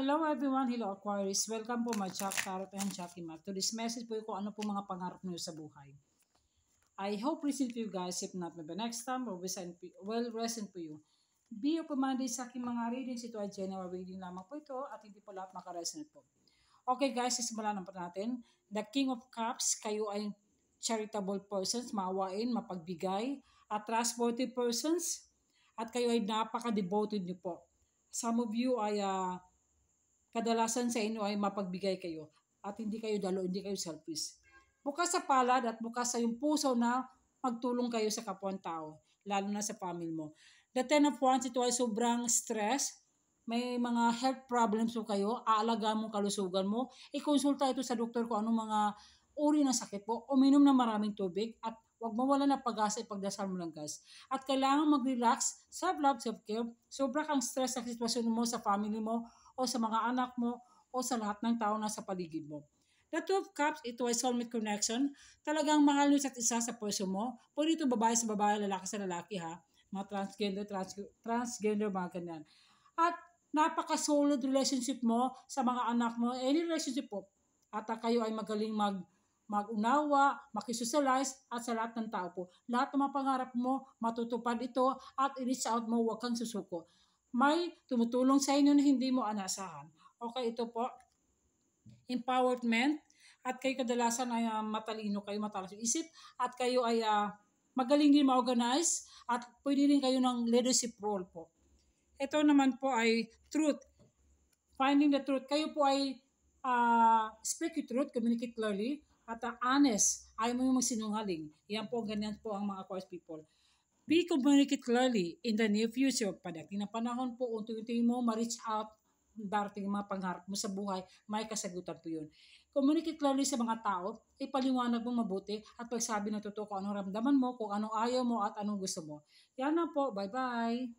Hello everyone, hello Aquarius. Welcome po my Chat Tarot and Chatty Map. To this message po kung ano po mga pangarap niyo sa buhay. I hope receive you guys, if not maybe next time, or well present po you. Be open-minded sa aking mga readings. Ito ay general reading lamang po ito at hindi po lahat makaresonate po. Okay guys, simulan na po natin. The King of Cups, kayo ay charitable persons, maawain, mapagbigay, at trustworthy persons, at kayo ay napaka-devoted niyo po. Some of you ay kadalasan sa inyo ay mapagbigay kayo at hindi kayo dalo, hindi kayo selfish. Bukas sa palad at bukas sa yung puso na magtulong kayo sa kapwa-tao, lalo na sa family mo. The Ten of Wands, ito ay sobrang stress. May mga health problems po kayo, aalagaan mo kalusugan mo. I-consulta ito sa doktor kung anong mga uri ng sakit po. Uminom ng maraming tubig at huwag mawala ng pag-asa, ipagdasal mo ng gas. At kailangan mag-relax, self-love, self-care. Sobra kang stress sa sitwasyon mo, sa family mo, o sa mga anak mo, o sa lahat ng tao na sa paligid mo. The Two of Cups, ito ay soulmate connection. Talagang mahal nyo sa isa sa puso mo. Pwede ito babae sa babae, lalaki sa lalaki ha. Mga transgender, mga ganyan. At napaka-solid relationship mo sa mga anak mo, any relationship po. At kayo ay magaling mag-unawa, makisocialize, at sa lahat ng tao po. Lahat ng mga pangarap mo, matutupad ito, at i-reach out mo, huwag kang susuko. May tumutulong sa inyo na hindi mo anasahan. Okay, ito po, empowerment, at kayo kadalasan ay matalino kayo, matalas yung isip, at kayo ay magaling din ma-organize, at pwede rin kayo ng leadership role po. Ito naman po ay truth, finding the truth. Kayo po ay speak the truth, communicate clearly, at honest. Ayaw mo yung magsinungaling. Yan po, ganyan po ang mga Aquarius people. Be communicate clearly in the near future. Padating na panahon po, unti-unti mo ma-reach out darating mga pangarap mo sa buhay, may kasagutan po yun. Communicate clearly sa mga tao, ipaliwanag mo mabuti at pagsabi ng totoo kung anong ramdaman mo, kung anong ayaw mo at anong gusto mo. Yan na po. Bye-bye.